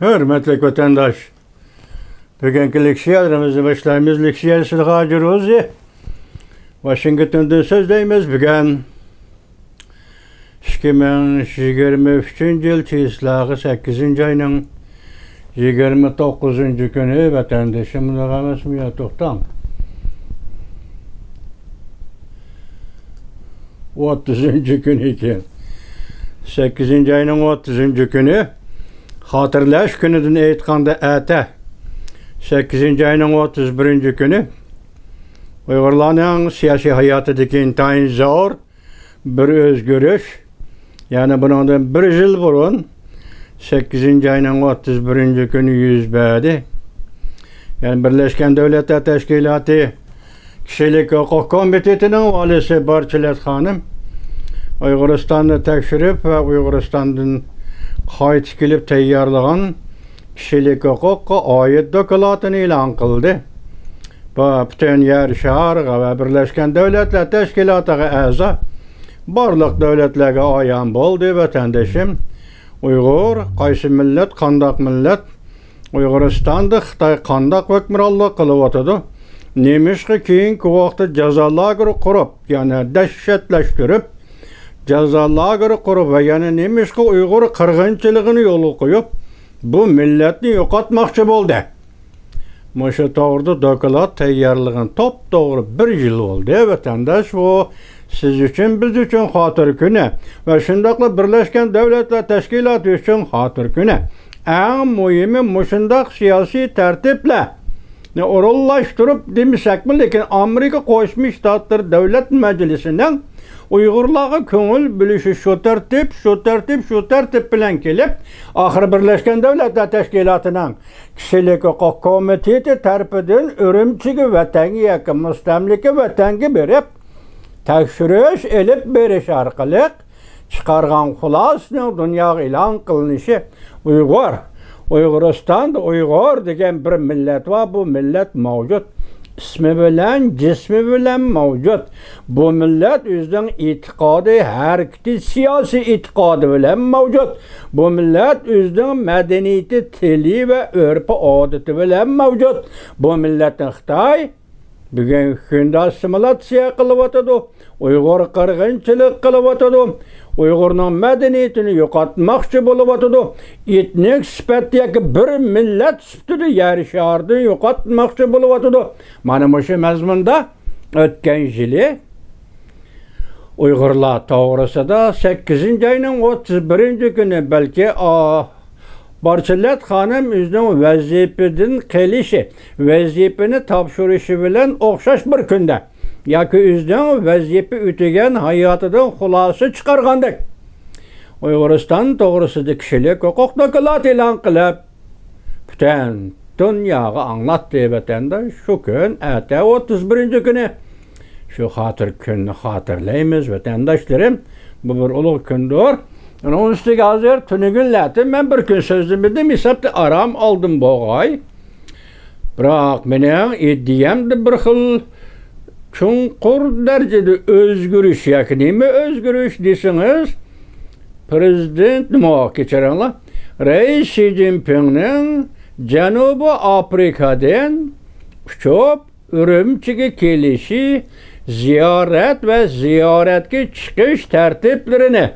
Hürmetli vatandaş, bugünkü leksiyalarımızı başlayımız leksiyasını hacırız. Washington'da sözdeyimiz bugün 2023 yıl çislağı 8. ayının 29. günü vatandaşımın ağamasını yatıqtan 30. günü iken 8. ayının 30. günü hatırlaş günüdün eytqanda ətə 8. ayının 31. günü Uygurlarning siyasi hayatidagi intayin zor bir özgürüş. Yani bundan bir yıl burun 8. ayının 31. günü yüz berdi. Yani Birleşken Devletler Teşkilatı Kişilik Hukuk Komiteti'nin valisi Barçilet Hanım Uyguristan'da tekşirip ve Uyguristan'dan kayıt kilip teyyarlığın kişilik hukuk'a ait dokulatını ilan kıldı. Bu bütün yer şehirga ve Birleşken Devletler Teşkilatı'na a'za barlık devletlerge ayan boldu vatandaşım. Uygur, qaysı millet, qandaq millet, Uyguristan'da Xitay qandaq hükmürallık kılıp otudu. Nemişki keyinki vaqtda jazalar kurup, yani dehşetleştirip, jazalar kurup ve yani nemişki Uygur kırgınçılığını yolu koyup, bu milletni yo'qotmoqchi bo'ldi. Muşu to'g'rida dokulat tayyorlig'ini top to'g'ri bir yil bo'ldi. Vatandaş bu siz için biz için hatır günü ve şundaqla Birleşken Devletler Teşkilatı için hatır günü. En mühimi muşundaq siyasi tertiple orallaştırıp demişsek mi, lekin Amerika Koşmuş Ştatları Devlet Meclisi'nin Uygurlarga köngül bilişi şu tertip bilen kelip ahir Birleşken Devletler Teşkilatı'nın Kişilik Hukuk Komiteti tarafından Ürümçigi vatanga yakın mustamlika vatanga berip tekşiriş elip beriş arkalık çıkargan xulasının dünya ilan kılınışı Uyguristan'da Uygur degen bir millet var. Bu millet mevcut. İsmi bilen, cismi bilen mevcut. Bu millet özünün itikadı, hareketi, siyasi itikadı bilen mevcut. Bu millet özünün medeniyeti, tili ve örpü adeti bilen mevcut. Bu milletin Xitay bugün günde asimilatsiya kılıp otudu. Uygur kırgınçılık kılıp otudu. Uygur'un medeniyetini yo'qotmoqchi bolup otudu. Etnik sifatdagi bir millet sifatida yer şardı yo'qotmoqchi bolup otudu. Mana şu mazmunda o'tgan yili Uygurlar to'g'risida 8. ayının 31. günü belki Barçilet Hanım özünün vazifeden kelişi, vazifeni topshirishi bilan o'xshash bir kunda yoki özünün vazife ötegen hayotidan xulosa chiqargandek Uyguriston to'g'risida kişilik hukuk dokulat e'lon qilib butun dunyoga anglatdi vatandaş. Şu gün ata 31. günü şu hatır gününü hatırlaymiz vatandaşlarım. Bu bir ulug' kundur. Onun üstüge hazır tünügünlerdi. Ben bir gün sözüm bildim. Hesapta aram aldım bu ay. Bırak benim iddiam de bir xil çunqur derecede özgürüş yakını mı özgürüş desiniz. Prezident nima keçirenler? Reis Xi Jinping'nin Janubi Afrika'dan uçup Ürümçi'ye kelişi, ziyaret ve ziyaretki çıkış tertiplerini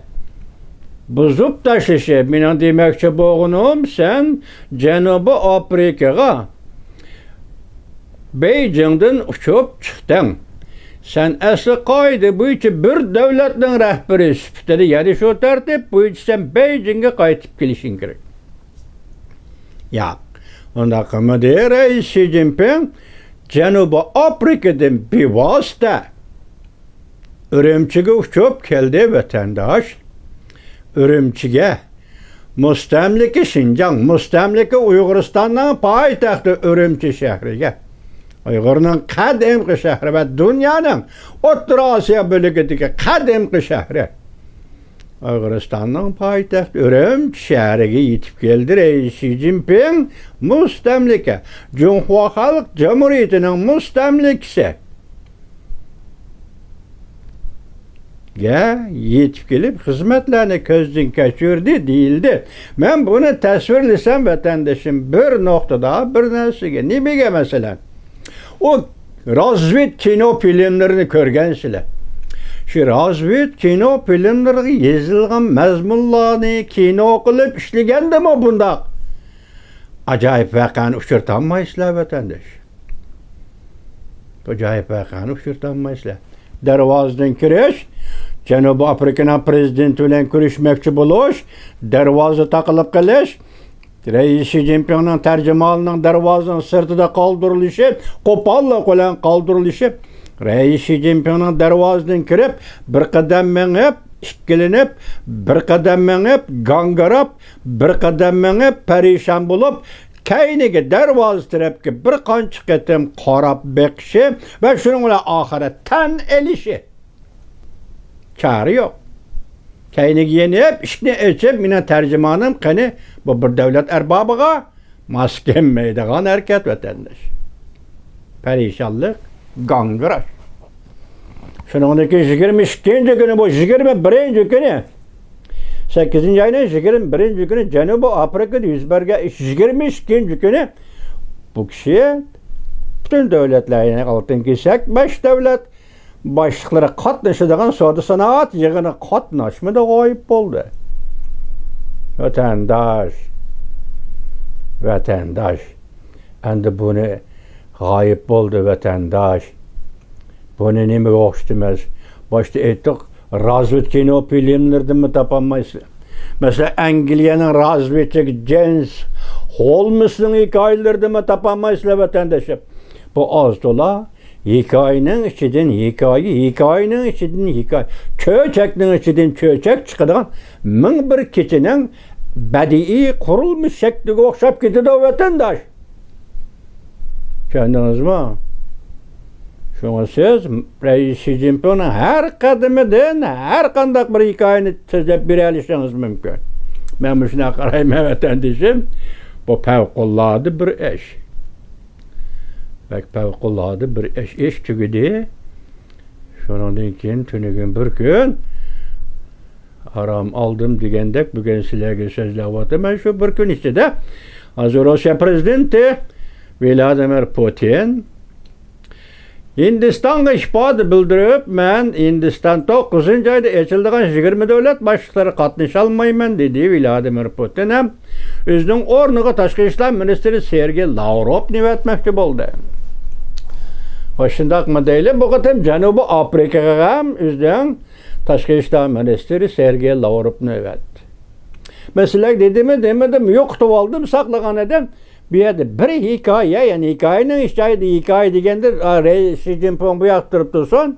buzup taşışı. Benim demekçi boğunum, sen Janubi Afrika'ya Beijing'den uçup çıktın. Sen asli kaydı bu için bir devletin rehberi süptedi. Yani şu tertip bu için sen Beijing'e kayıtıp gelişin gerek. Ya, onda kımıdı Reis Xi Jinping Janubi Afrika'dan bir vasıta Ürümçi'ye uçup geldi vatandaş. Ürümçi'ye mustamlika Şinjan, mustamlika Uyguristan'ın payitahtı Ürümçi şehriga. Uygur'un qadimgi şehri ve dünyanın O'rta Osiyo bölügidagi qadimgi şehri. Uyguristan'ın payitahtı Ürümçi şehriga yetib keldi Reis Xi Jinping mustamlika. Cumhuriyet Halk Cumhuriyeti'nin mustamlikasi. yetib kelib xizmatlarni ko'zdan kechirdi deyildi. Men buni tasvirlasam vatandoshim bir noktada bir narsaga nimaga masalan o razvet kino filmlerini ko'rgansizlar. Şu razvet kino filmlariga yozilgan mazmunlarni kino qilib ishlagandimi bundaq ajoyib voqeani uchirtolmaysizlar vatandosh. Ajoyib voqeani uchirtolmaysizlar. Darvozadan kirish, Janubiy Afrikaning prezidenti bilan ko'rishmoqchi bo'lish, darvoza taqilib qilish, Reis Xi Jinpingning tarjimonining darvozaning sirtida qoldirilishi, qo'pollik bilan qoldirilishi, Reis Xi Jinpingning darvozadan kirib, bir qadam mengib, ikkilanib, bir qadam mengib, gangirab, bir qadam mengib, parishon bo'lib, kayniga darvoza tarafga bir qancha qatim qarab beqishi va shuning bilan oxiri tan elishi. Çare yo'q. Kayniga yenib, ishni ochib, meni tarjimonim qani bu bir davlat arbobiga mos kelmaydigan harakat vatandosh. Parishonlik, gangirash. Shuningdek 22-kuni bu 21-kuni 8-oyning 21-kuni Janubiy Afrikada yuz bergan 22-kuni bu kishi butun davlatlarning oltin kesak 5 davlat başlıqları qatnaşadigan savdo sanoat yig'ini qatnashmada g'oyib bo'ldi. Vatandosh. Endi buni g'oyib bo'ldi vatandosh. Buni nimaga o'xshatamiz? Boshda aytdik, razvet kino filmlaridan topolmaysiz. Mesela Angliyaning razvedchisi James Holmes'ning hikoyalaridan topolmaysiz vatandoshlar. Bu oz to'la hikoyaning ichidan hikoyaning ichidan hikoya, cho'chakning ichidan cho'chak chiqadigan ming bir kechining badiiy qurilmish shakliga o'xshab ketadi vatandosh. Tushundingizmi? Shunga siz Reis Xi Jinpingning har qadamidan har qanday bir hikoyani so'zlab bera olishingiz mumkin. Men shuna qarayman vatandoshim, bu favqulodda bir ish. Favqulodda bir ish tugadi. Shundan keyin tunigun bir kun aram aldım degandek bugun sizlarga so'zlayapman. Shu bir kun ichida hozir Rossiya prezidenti Vladimir Putin Hindistonga ifade bildirib, men Hindiston 9-oyda ochiladigan 20 davlat boshliqlari qatnasha olmayman dedi Vladimir Putin ham o'zining o'rniga tashqi ishlar ministri Sergey Lavrov nevatmoqchi bo'ldi. Shundaqmi deyli, bu qatam Janubiy Afrikaga ham o'zining tashqi ishlar ministri Sergey Lavrov nevatdi. Mesela demedim, yo'q qilib oldim, saqlagan edim. Bu yerda bir hikoya, ya'ni hikoyaning ishlaydi, hikoya degandir, Reis Xi Jinping bu yoqda turib tursin.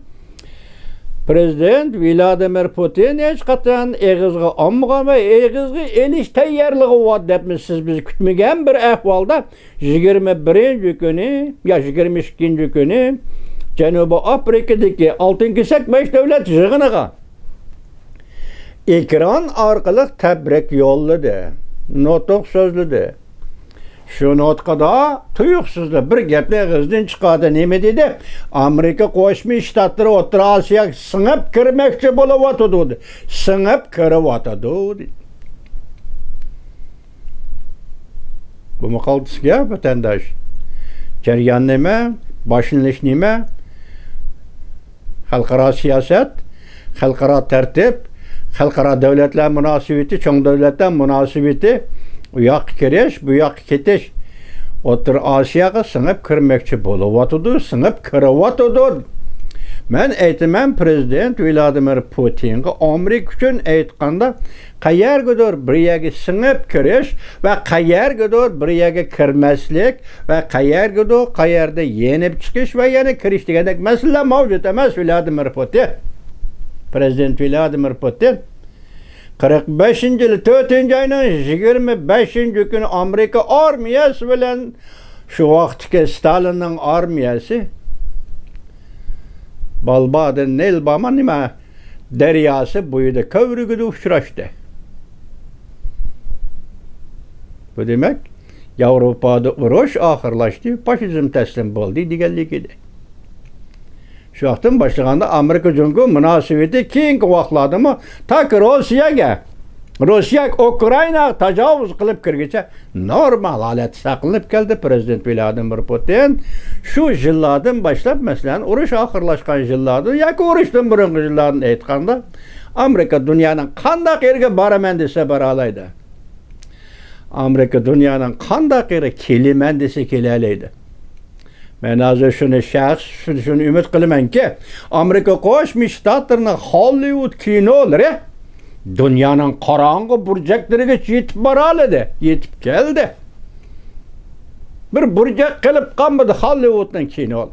Prezident Vladimir Putin hech qachon eg'izga olmagan va eg'izga elish tayyorligi bor debmiz siz bizni kutmagan bir ahvolda 21-kuni ya 22-kuni Janubiy Afrikadagi oltin kesak 5 davlat yig'iniga ekran orqali tabrik yo'lladi, nutq so'zladi. Şu notqada tuyuqsizda bir gapni og'zidan chiqadi. Nima dedi? Amerika Qo'shma Shtatlari O'rta Osiyoga singib kirmoqchi bo'layotdi. Singib kiryotdi. Bu maqolasiga vatandosh jarayon nima? Boshlanish nima? Xalqaro siyosat, xalqaro tartib, xalqaro davlatlar munosabati, cho'ng davlatlar munosabati, u yoqqa kirish, bu yoqqa ketish O'rta Osiyoga singib kirmoqchi bo'layotdi, singib kiryotdi. Men aytaman prezident Vladimir Putinga Amerika uchun aytganda qayergadir bir yerga singib kirish va qayergadir bir yerga kirmaslik va qayerda yenib chiqish va yana kirish degandek masala mavjud emas. Vladimir Putin, prezident Vladimir Putin 45-yil 4-oyning 25-kuni Amerika armiyasi bilan shu vaqtdagi Stalinning armiyasi Balbadin Nelbama nima daryosi bo'yida ko'vrigida uchrashdi. Bu demak, Yevropada urush oxirlashdi, faşizm taslim bo'ldi deganlik edi. Şu vaqtdan başlaganda Amerika Cumhuriyeti münasebeti keyingi vaqtlarda tak Rossiya Ukrayna tajovuz qilib kirgicha normal holat saqlanib keldi. Prezident Vladimir Putin shu yillardan boshlab, masalan, urush oxirlashgan yillarda yoki urushdan burungi yillarni aytganda, Amerika dunyoning qanday yerga boraman desa bora oladi. Amerika dunyoning qanday yerga kelaman desa kela oladi. Men hozir shuni umid qilamanki, Amerika Qo'shma Shtatlarining Hollywood kinolari dunyoning qorong'i burjaklariga yetib bora oladi, yetib keldi. Bir burjak qilib qolmadi Hollywoodning kinolar.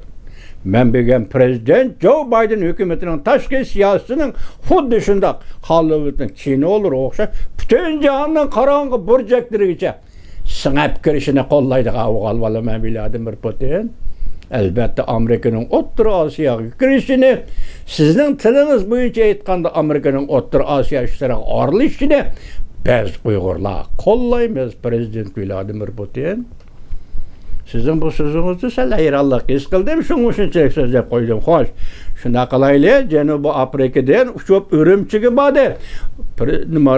Men bilgan prezident Joe Biden hukumatining tashqi siyosatining xuddi shunday Hollywoodning kinolari o'xshab butun jahonning qorong'i burjaklariga singib kirishini qo'llaydigan avvalman Vladimir Putin. Elbette Amerika'nın O'rta Osiyoga kirishini, sizning tilingiz bo'yicha aytganda Amerika'nın O'rta Osiyo ishlariga aralashishini biz Uyg'urlar qo'llaymiz, Prezident Vladimir Putin. Sizin bu so'zingizni sal hayronlik his qildim, shunchalik so'zlab qo'ydim. Xo'sh, shunda qilaylik, Janubiy Afrikadan uchib Urumchiga bordi.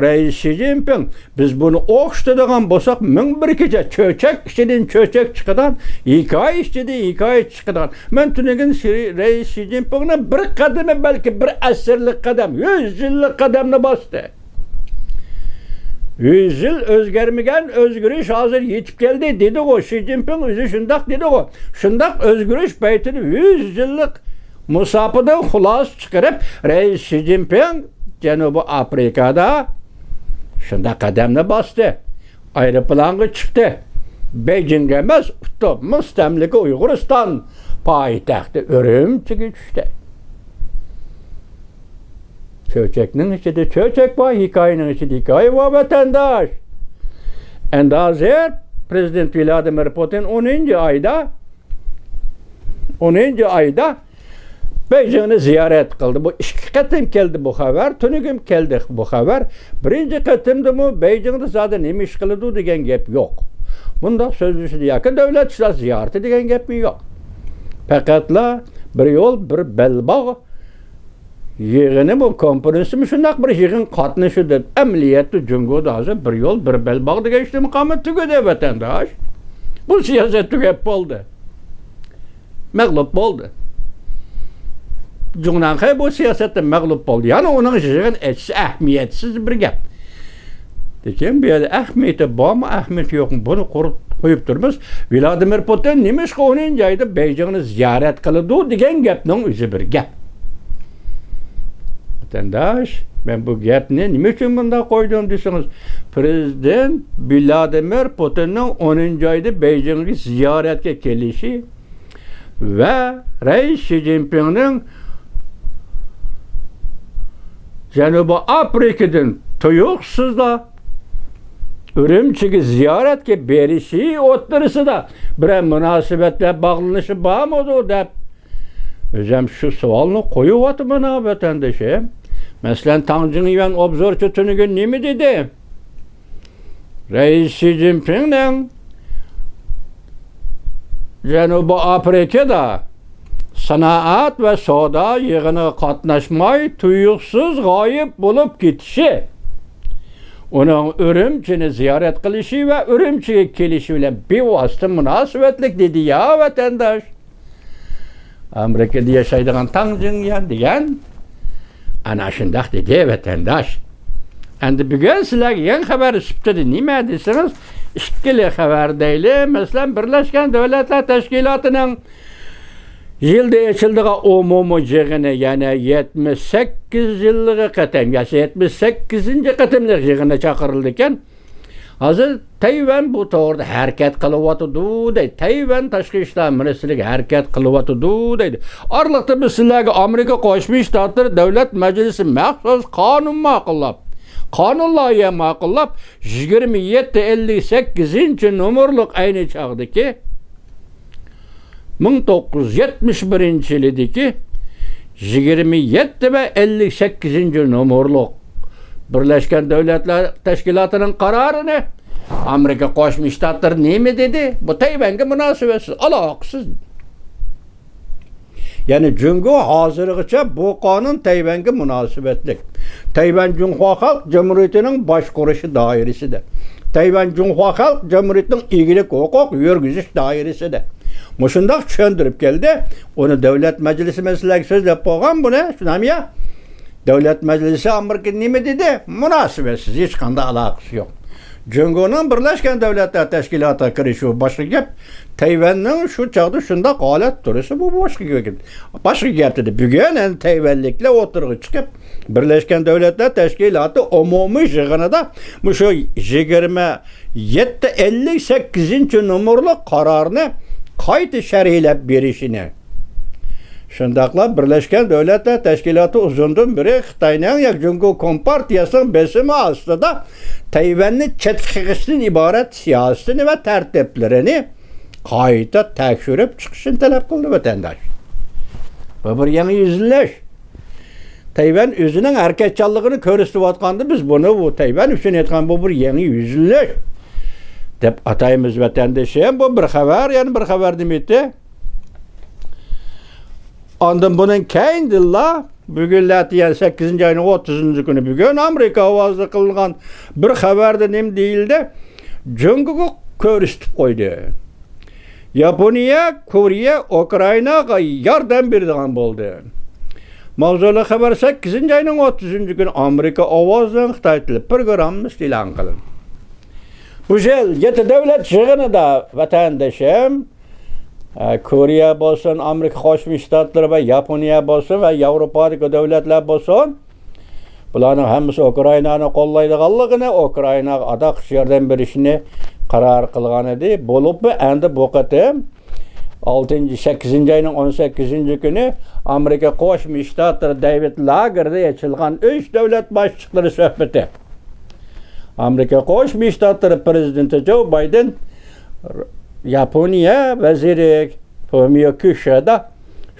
Rais Xi Jinping, biz bunu o'xshatadigan bo'lsak, ming bir kecha cho'chak ichidan cho'chak chiqadan, hikoya ichidan hikoya chiqadan. Men tunagan Rais Xi Jinpingni bir qadami, balki bir asrlik qadam, 100 yillik qadamni bosdi. 100 yıl özgürmegen özgürüş hazır yetip geldi dedi o. Xi Jinping özü şundak dedi o. Şundak özgürüş beytini 100 yıllık musafıdan xulas çıkarıp Reis Xi Jinping Janubiy Afrika'da şundak kademine bastı. Aeroplanga çıktı. Beijing'e emas, müstemlike Uyg'uriston poytaxti Urumchiga tushdi. Çöçeknin içinde çöçek var, hikayenin içinde hikaye var vatandaş. Endi hozir Prezident Vladimir Putin 10. ayda Beijing'ni ziyorat qildi. Bu ikki qatim keldi bu xabar, tunugim keldi bu xabar. Birinchi qatimda bu Beijing'da zaten nima ish qiladi degan gap yo'q. Bunda so'zlashdi yoki davlat ishlar ziyorati degan gap yo'q. Faqatla bir yo'l, bir belbog' yig'ini bu konferensimi shundoq bir yig'in qatnashi deb amaliyotda Jungoda hozir bir yo'l, bir belbog' degan ishni muqomat tugadi vatandosh. Bu siyosat tugab bo'ldi. Mag'lub bo'ldi. Junanxay bu siyosatda mag'lub bo'ldi. Ya'ni uning yig'in etishi ahamiyatsiz bir gap. Lekin bu yerda ahamiyati bormi, ahamiyati yo'qmi, buni qo'yib turmiz. Vladimir Putin nima ishga 10 oyda Beijingni ziyorat qiladi degan gapning o'zi bir gap. Vatandaş, ben bu gapni nima uchun bunda qo'ydim desangiz, Prezident Vladimir Putinning 10 oyda Beijingga ziyoratga kelishi va Rais Xi Jinpingning Janubiy Afrikadan tuyuqsizda Urumchiga ziyoratga berishi o'rtasida bir munosabatlar bog'lanishi bormi deb o'zim shu savolni qo'yib vatandoshim. Masalan, Tang Jingyuan obzorchi tunugun nima dedi? Rais Xi Jinpingning Janubiy Afrikada sanoat va savdo yig'iniga qatnashmay tuyuqsiz g'oyib bo'lib ketishi, uning Urumchini ziyorat qilishi va Urumchiga kelishi bilan bevosita munosabatlik dedi ya vatandosh. Amerikada yashaydigan Tang Jingyuan degan ana shundaq dedi vatandosh. Endi bugun sizlarga yangi xabar sifatida nima desangiz, ikkili xabar deylik. Masalan, Birlashgan Davlatlar Tashkilotining yilda ochildigan umumiy yig'ini, ya'ni 78 yillik qatam, 78-qatimlik yig'inga chaqirildi ekan. Hozir Tayvan bu to'g'rida harakat qilyotdi deydi. Tayvan tashqi ishlar ministrligi harakat qilyotdi deydi. Oraliqda biz sizlarga Amerika Qo'shma Shtatlari Davlat Majlisi maxsus qonun ma'qullab, qonun loyiha ma'qullab 2758-nomerlik ayni chog'dagi 1971-yildagi 27 va 58-nomerlik Birlashgan Davlatlar Tashkilotining qarorini Amerika Qo'shma Shtatlari nima dedi? Bu Tayvanga munosabatsiz, aloqasiz. Yani Cungo hazırgıça bu kanun Tayvan'a münasebetlik. Tayvan Cumhuriyet Halk Cumhuriyeti'nin başkuruşu dairesidir. Tayvan Cumhuriyet Halk Cumhuriyeti'nin ilgilik hukuk yürgüzüş dairesidir. Muşundaq çöndürüp geldi. Onu devlet meclisi meselesi sözlep boğan bu ne? Şunam ya. Devlet meclisi Amerika nime dedi? Münasebetsiz. Hiç kanda alakası yok. Cungo'nun Birleşken Devletler Teşkilat'a kirişi başka gep. Tayvan'ın şu çağda şunda halat durusu bu başka gep. Başka gep dedi. Bugün en Tayvanlikle oturuğu çıkıp Birleşken Devletler Teşkilatı umumi yığınında bu şu 2758. numaralı kararını kayıt şerhiyle berişini. Şundaqla Birleşken Devletler Teşkilatı uzundan beri Xitayning yak Cungo Kompartiyasının besimi aslında Tayvan'ı çetkişten ibaret siyasetini ve tertiplerini kayıta tekşürüp çıkışını talep kıldı vatandaş. Bu bir yeni yüzleş. Tayvan özünün erkekçallığını körüstüvatkandı biz bunu bu Tayvan üçün etken bu bir yeni yüzleş. Dep atayımız vatandaşım bu bir haber yani bir haber demekti. Ondan bunun keyindilla bugün yani 8. ayının 30. günü bugün Amerika avazda kılgan bir haberde nem değildi. Cungo'yu körüstüp koydu. Yaponiya, Koriya, Ukrayna'ya yardım berdigan oldu. Mavzulu haber 8. ayının 30. günü Amerika avazdan Xitay tili programımız ilan kılın. Bu jel 7 devlet yığını da vatandaşım Koriya bolsun, Amerika Qo'shma Shtatlari ve Yaponiya bolsun ve Avrupa'daki devletler bolsun. Bularning hammasi Ukrainani qo'llaydiganligini, Ukrainaga adaq yordam berishini qaror qilgan edi. Bo'libmi endi bu qatim 8. ayning 18. kuni Amerika Qo'shma Shtatlari David Lagerda ochilgan 3 davlat boshliqlari suhbati. Amerika Qo'shma Shtatlari prezidenti Joe Biden Yaponiya veziri Fumio Kishida,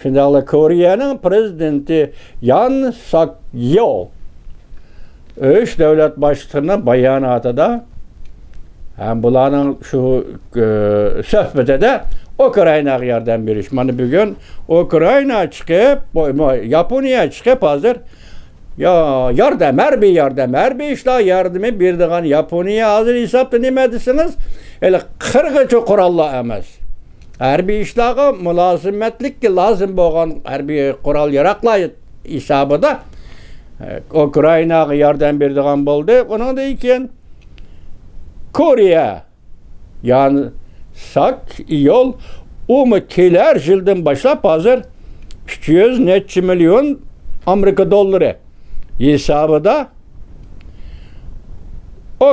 shundaqla Koreyaning prezidenti Yoon Suk Yeol 3 davlat boshliqlarining bayonotida ham bularning shu suhbatida Ukrainaga yordam berish. Mana bugun Ukraina chiqib, Yaponiya chiqib hozir harbiy ishlar yordami berdigan Yaponiya hozir hisobda nima desiniz? Elə 40 qurallar emas. Harbiy işlarga mülazimetlik lazım bolgan harbiy qural yaraqlar hesabida Ukrainaga yordam berdigan boldu. Onun da iken Koreya yani Suk Yeol keler yıldan başlap hazır 200 neçe milyon Amerika doları hesabida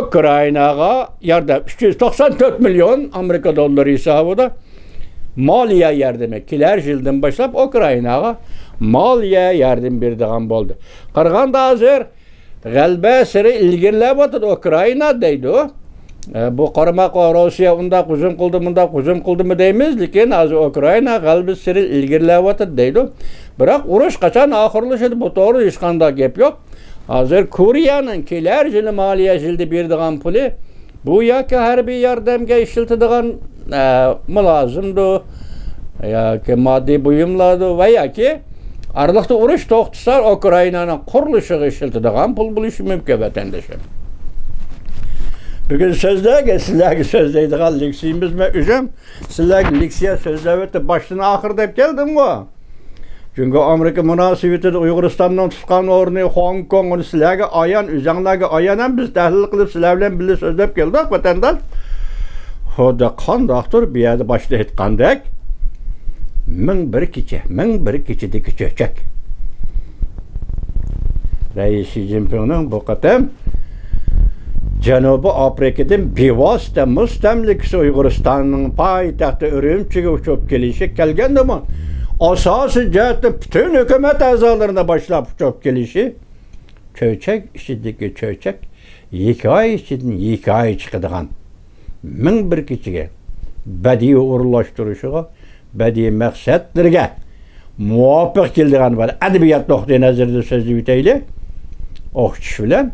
Ukrayna'ya yardım 394 milyon Amerika doları hesabında maliye yardımı kiler yıldan başlap Ukrayna'ya maliye yardım berdigan boldu. Qirg'anda hozir g'alba siri ilgirlab o'tadi Ukraina deydi. Bu qaramaq Rossiya unda hujum qildi, bunda hujum qildimi deymiz, lekin hozir Ukraina g'alba siri ilgirlab o'tadi deydi. Biroq urush qachon oxirlashadi bu to'g'ri hech qanday gap yo'q. Hazır Koreyanın keler yılı maliye jildi berdigan puli bu yoki harbiy yordamga ishlatadigan mulozimdi yoki moddiy buyumlardi va yoki araliqda urush to'xtasa Ukrainaning qurilishiga ishlatadigan pul bo'lishi mumkin vatandoshlar. Bugün sizlarga so'zlaydigan leksiyamizmi o'zim sizlarga leksiya so'zlab o'tib boshdan oxir deb keldim ku. Çünkü Amerika münasebetinde Uyguristan'dan tutkan orni Hong Kong onu sizlerge ayan, üzerlerge ayan biz tahlil kılıp sizlerle birlikte sözlep geldik vatandaş. O da kandaktır bir yerde başta etkandak. Min bir keçideki çöçek. Reis Xi Jinping'in bu kadar Janubi Afrika'dan bevosita mustamlikasi Uyguristan'ın payitaxtı Ürümchiga uçup kelişi kelgandi mi? Asası cihette bütün hükümet azalarına başlap uçup gelişi çöçek içindeki çöçek 2 ay içinden 2 ay çıkıdığan min bir kişiye badiiy uğurlaştırışıga badiiy maqsadlarga muvaffaq keldiğan var. Adabiyat nuqtai nazarida sözü biteyli. O kishi bilan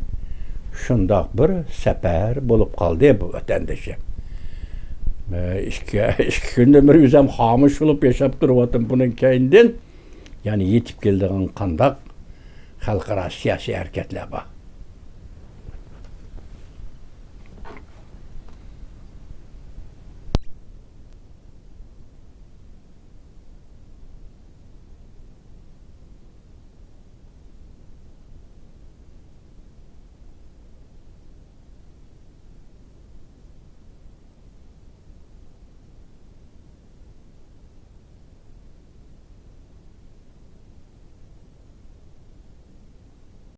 shundoq bir safar bo'lib qoldi bu vatandaşı. İki gündür bir üzem hamış olup yaşap duruvatım bunun keyinden Yani yetip geldiğin kandak halkara siyasi hareketler var.